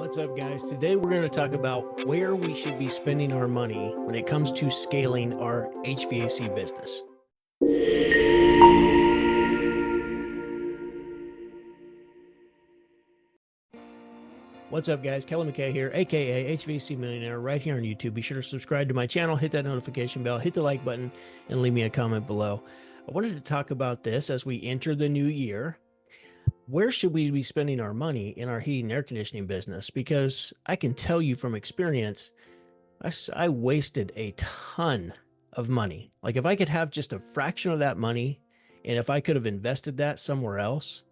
What's up, guys? Today we're going to talk about where we should be spending our money when it comes to scaling our HVAC business. What's up, guys? Kelly McKay here, aka HVAC Millionaire, right here on YouTube. Be sure to subscribe to my channel, hit that notification bell, hit the like button, and leave me a comment below. I wanted to talk about this as we enter the new year. Where should we be spending our money in our heating and air conditioning business? Because I can tell you from experience, I wasted a ton of money. Like, if I could have just a fraction of that money, and if I could have invested that somewhere else,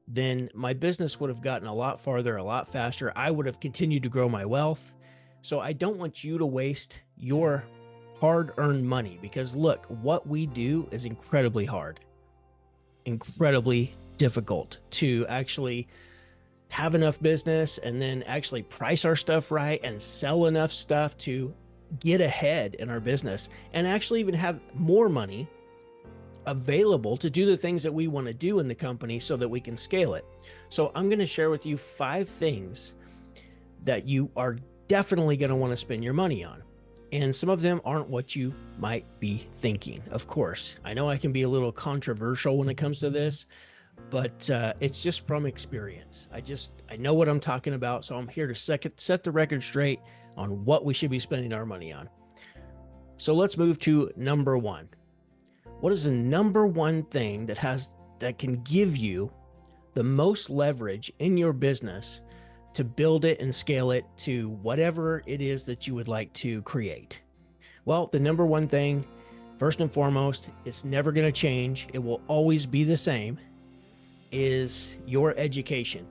then my business would have gotten a lot farther, a lot faster. I would have continued to grow my wealth. So I don't want you to waste your hard-earned money, because look, what we do is incredibly hard, incredibly difficult to actually have enough business and then actually price our stuff right and sell enough stuff to get ahead in our business and actually even have more money available to do the things that we want to do in the company so that we can scale it. So I'm going to share with you 5 things that you are definitely going to want to spend your money on. And some of them aren't what you might be thinking. Of course, I know I can be a little controversial when it comes to this, but it's just from experience. I know what I'm talking about. So I'm here to set the record straight on what we should be spending our money on. So let's move to number 1. What is the number 1 thing that can give you the most leverage in your business to build it and scale it to whatever it is that you would like to create? Well, the number 1 thing, first and foremost, it's never going to change. It will always be the same, is your education,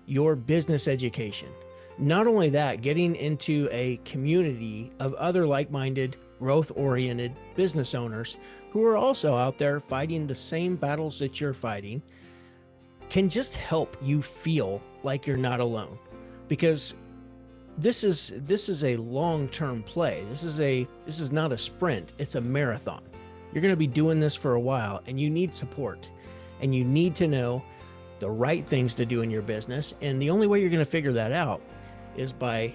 your business education. Not only that, getting into a community of other like-minded, growth-oriented business owners who are also out there fighting the same battles that you're fighting can just help you feel like you're not alone. Because this is a long-term play. This is not a sprint, it's a marathon. You're going to be doing this for a while, and you need support, and you need to know the right things to do in your business. And the only way you're going to figure that out is by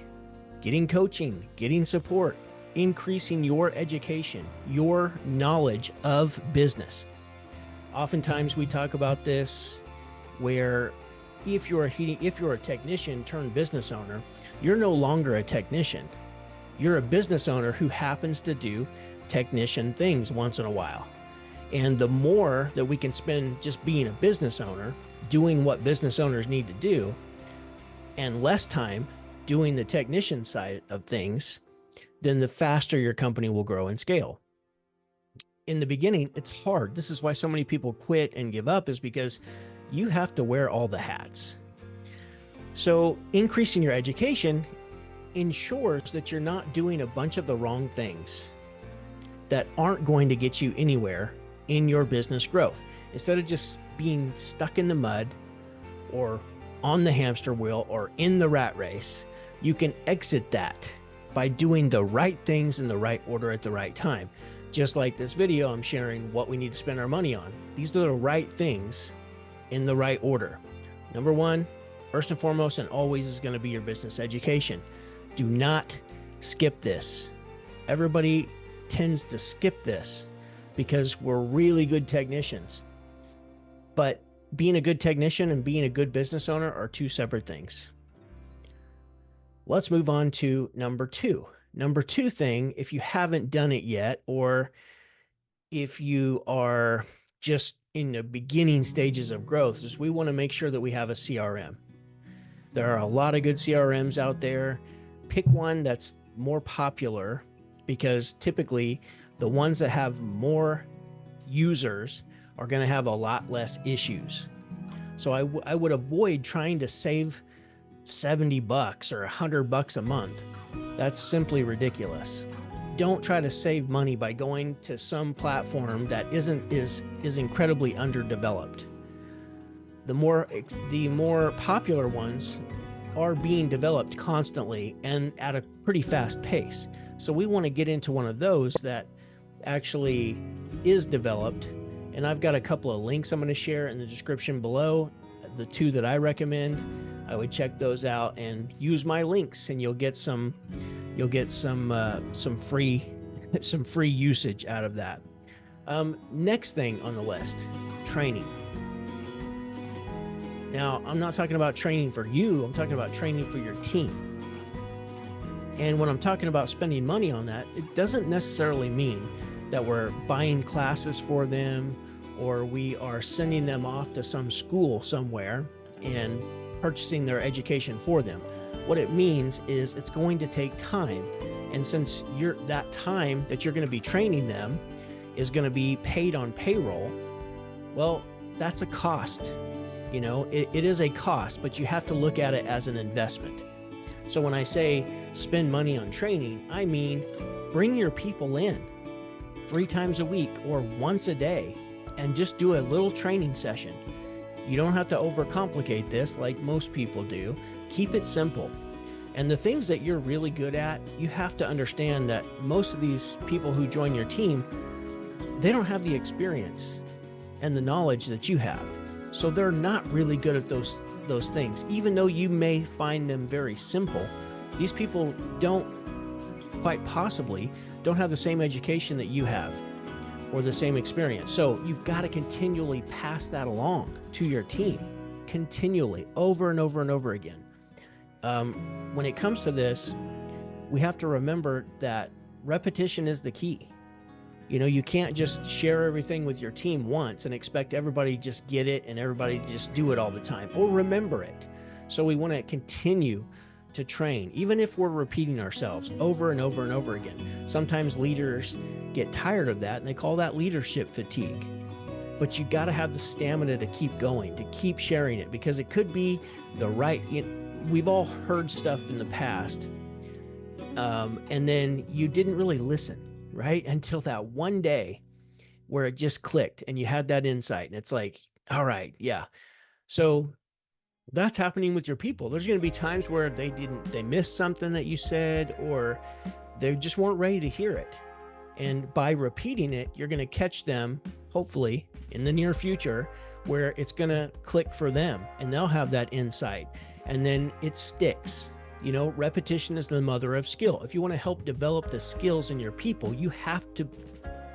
getting coaching, getting support, increasing your education, your knowledge of business. Oftentimes we talk about this where if you're a technician turned business owner, you're no longer a technician. You're a business owner who happens to do technician things once in a while. And the more that we can spend just being a business owner, doing what business owners need to do, and less time doing the technician side of things, then the faster your company will grow and scale. In the beginning, it's hard. This is why so many people quit and give up, is because you have to wear all the hats. So increasing your education ensures that you're not doing a bunch of the wrong things that aren't going to get you anywhere in your business growth. Instead of just being stuck in the mud or on the hamster wheel or in the rat race, you can exit that by doing the right things in the right order at the right time. Just like this video, I'm sharing what we need to spend our money on. These are the right things in the right order. Number 1, first and foremost, and always, is going to be your business education. Do not skip this. Everybody tends to skip this because we're really good technicians. But being a good technician and being a good business owner are 2 separate things. Let's move on to number 2. Number 2 thing, if you haven't done it yet, or if you are just in the beginning stages of growth, is we want to make sure that we have a CRM. There are a lot of good CRMs out there. Pick one that's more popular, because typically the ones that have more users are going to have a lot less issues. So I would avoid trying to save $70 or $100 a month. That's simply ridiculous. Don't try to save money by going to some platform that is incredibly underdeveloped. The more popular ones are being developed constantly and at a pretty fast pace. So we want to get into one of those that actually is developed. And I've got a couple of links I'm going to share in the description below, the 2 that I recommend. I would check those out and use my links, and you'll get some free some free usage out of that. Next thing on the list, training. Now, I'm not talking about training for you, I'm talking about training for your team. And when I'm talking about spending money on that, it doesn't necessarily mean that we're buying classes for them or we are sending them off to some school somewhere and purchasing their education for them. What it means is it's going to take time. And since that time that you're going to be training them is going to be paid on payroll, well, that's a cost. You know, it is a cost, but you have to look at it as an investment. So when I say spend money on training, I mean bring your people in 3 times a week or once a day and just do a little training session. You don't have to overcomplicate this like most people do. Keep it simple. And the things that you're really good at, you have to understand that most of these people who join your team, they don't have the experience and the knowledge that you have. So they're not really good at those things. Even though you may find them very simple, these people quite possibly don't have the same education that you have or the same experience. So you've got to continually pass that along to your team, continually, over and over and over again. When it comes to this, we have to remember that repetition is the key. You know, you can't just share everything with your team once and expect everybody to just get it and everybody to just do it all the time or remember it. So we want to continue to train, even if we're repeating ourselves over and over and over again. Sometimes leaders get tired of that and they call that leadership fatigue. But you got to have the stamina to keep going, to keep sharing it, because it could be the right, we've all heard stuff in the past, and then you didn't really listen. Right? Until that one day where it just clicked and you had that insight and it's like, all right, yeah. So that's happening with your people. There's going to be times where they missed something that you said, or they just weren't ready to hear it. And by repeating it, you're going to catch them, hopefully in the near future, where it's going to click for them and they'll have that insight, and then it sticks. You know, repetition is the mother of skill. If you want to help develop the skills in your people, you have to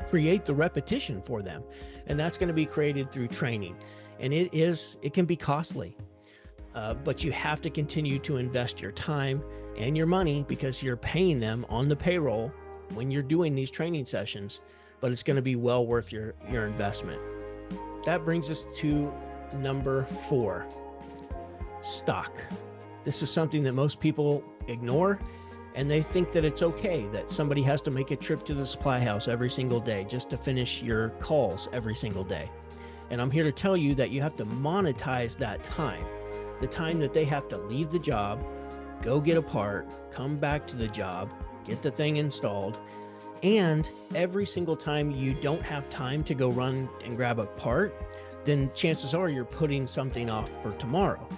create the repetition for them. And that's going to be created through training. And it can be costly, but you have to continue to invest your time and your money because you're paying them on the payroll when you're doing these training sessions, but it's going to be well worth your investment. That brings us to number 4, stock. This is something that most people ignore, and they think that it's okay that somebody has to make a trip to the supply house every single day just to finish your calls every single day. And I'm here to tell you that you have to monetize that time, the time that they have to leave the job, go get a part, come back to the job, get the thing installed. And every single time you don't have time to go run and grab a part, then chances are you're putting something off for tomorrow.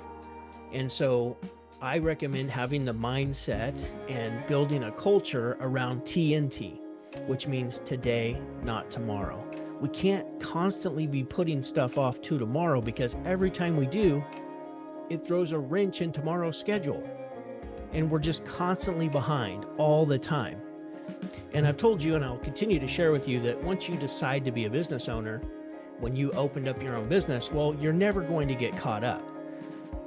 And so I recommend having the mindset and building a culture around TNT, which means today, not tomorrow. We can't constantly be putting stuff off to tomorrow, because every time we do, it throws a wrench in tomorrow's schedule. And we're just constantly behind all the time. And I've told you, and I'll continue to share with you, that once you decide to be a business owner, when you opened up your own business, well, you're never going to get caught up.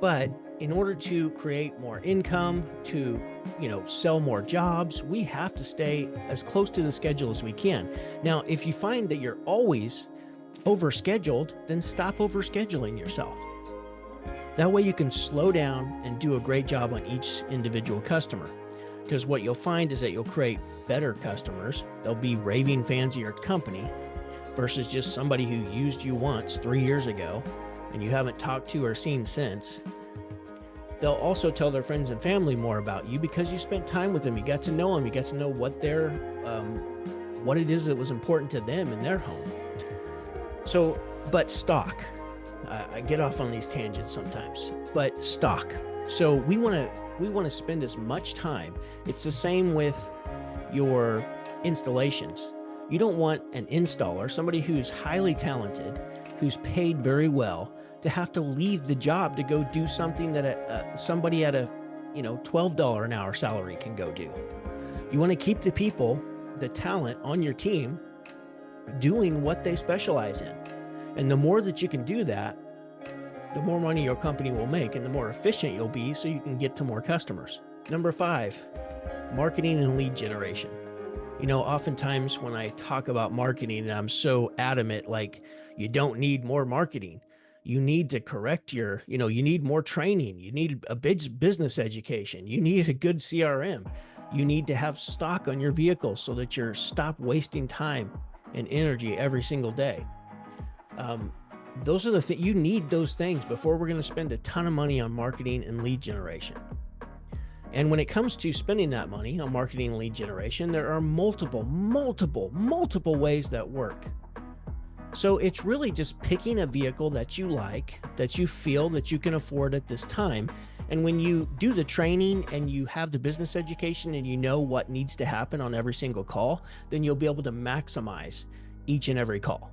But in order to create more income, to, sell more jobs, we have to stay as close to the schedule as we can. Now, if you find that you're always overscheduled, then stop overscheduling yourself. That way you can slow down and do a great job on each individual customer. Because what you'll find is that you'll create better customers. They'll be raving fans of your company versus just somebody who used you once 3 years ago and you haven't talked to or seen since. They'll also tell their friends and family more about you because you spent time with them. You got to know them. You got to know what it is that was important to them in their home. So, but stock. I get off on these tangents sometimes, but stock. So we want to spend as much time. It's the same with your installations. You don't want an installer, somebody who's highly talented, who's paid very well, to have to leave the job to go do something that somebody at a $12 an hour salary can go do. You want to keep the people, the talent on your team, doing what they specialize in. And the more that you can do that, the more money your company will make and the more efficient you'll be so you can get to more customers. Number 5, marketing and lead generation. Oftentimes when I talk about marketing, and I'm so adamant, like, you don't need more marketing. You need to correct you need more training. You need a business education. You need a good CRM. You need to have stock on your vehicle so that you're stop wasting time and energy every single day. Those are the things you need. Those things before we're going to spend a ton of money on marketing and lead generation. And when it comes to spending that money on marketing and lead generation, there are multiple ways that work. So it's really just picking a vehicle that you like, that you feel that you can afford at this time. And when you do the training and you have the business education and you know what needs to happen on every single call, then you'll be able to maximize each and every call.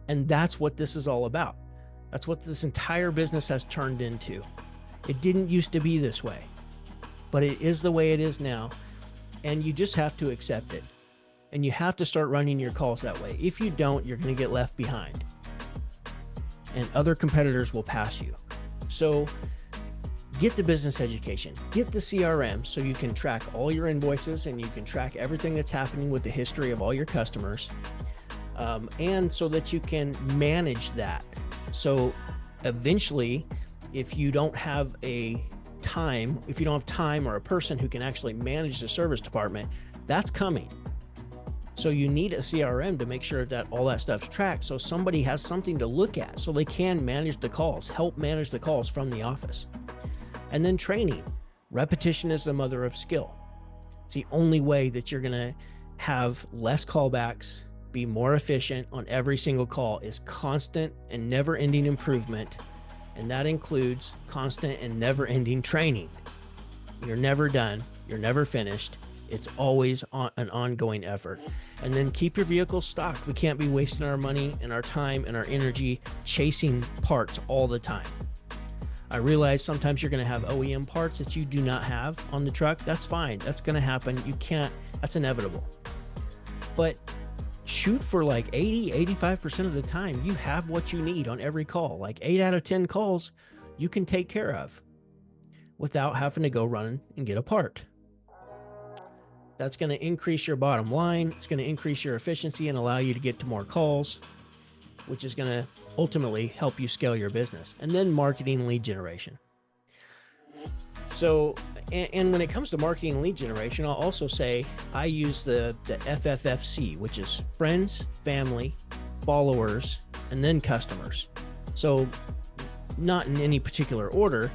And that's what this is all about. That's what this entire business has turned into. It didn't used to be this way, but it is the way it is now. And you just have to accept it. And you have to start running your calls that way. If you don't, you're going to get left behind. And other competitors will pass you. So get the business education, get the CRM so you can track all your invoices and you can track everything that's happening with the history of all your customers. And so that you can manage that. So eventually, if you don't have time or a person who can actually manage the service department, that's coming. So you need a CRM to make sure that all that stuff's tracked so somebody has something to look at so they can manage the calls, help manage the calls from the office. And then training. Repetition is the mother of skill. It's the only way that you're going to have less callbacks, be more efficient on every single call, is constant and never-ending improvement. And that includes constant and never-ending training. You're never done. You're never finished. It's always an ongoing effort. And then keep your vehicle stocked. We can't be wasting our money and our time and our energy chasing parts all the time. I realize sometimes you're going to have OEM parts that you do not have on the truck. That's fine. That's going to happen. That's inevitable. But shoot for like 85% of the time, you have what you need on every call. Like 8 out of 10 calls you can take care of without having to go run and get a part. That's going to increase your bottom line. It's going to increase your efficiency and allow you to get to more calls, which is going to ultimately help you scale your business. And then marketing lead generation. So, and when it comes to marketing lead generation, I'll also say I use the FFFC, which is friends, family, followers, and then customers. So not in any particular order,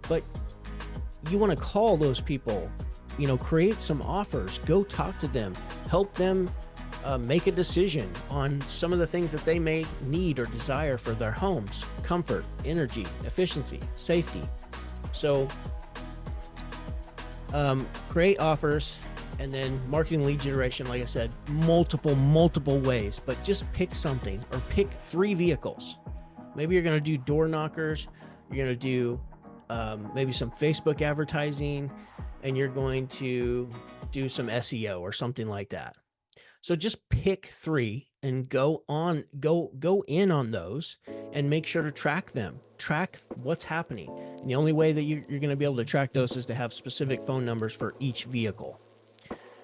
but you want to call those people, create some offers, go talk to them, help them make a decision on some of the things that they may need or desire for their homes: comfort, energy, efficiency, safety. So create offers, and then marketing lead generation, like I said, multiple ways, but just pick something, or pick 3 vehicles. Maybe you're going to do door knockers, you're going to do maybe some Facebook advertising, and you're going to do some SEO or something like that. So just pick 3 and go in on those and make sure to track them. Track what's happening. And the only way that you're going to be able to track those is to have specific phone numbers for each vehicle.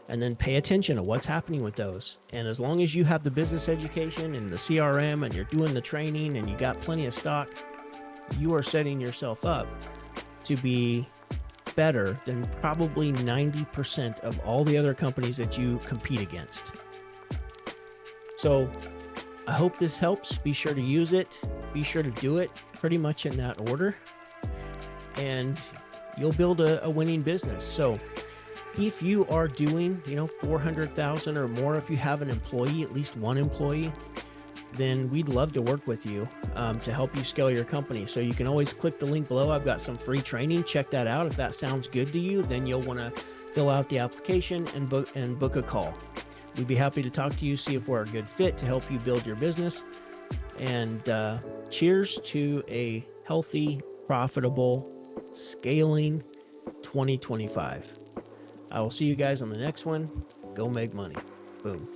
And then pay attention to what's happening with those. And as long as you have the business education and the CRM and you're doing the training and you got plenty of stock, you are setting yourself up to be better than probably 90% of all the other companies that you compete against. So I hope this helps. Be sure to use it. Be sure to do it pretty much in that order, and you'll build a winning business. So if you are doing, 400,000 or more, if you have an employee, at least one employee, then we'd love to work with you to help you scale your company. So you can always click the link below. I've got some free training. Check that out. If that sounds good to you, then you'll want to fill out the application and book a call. We'd be happy to talk to you, see if we're a good fit to help you build your business. And cheers to a healthy, profitable, scaling 2025. I will see you guys on the next one. Go make money. Boom.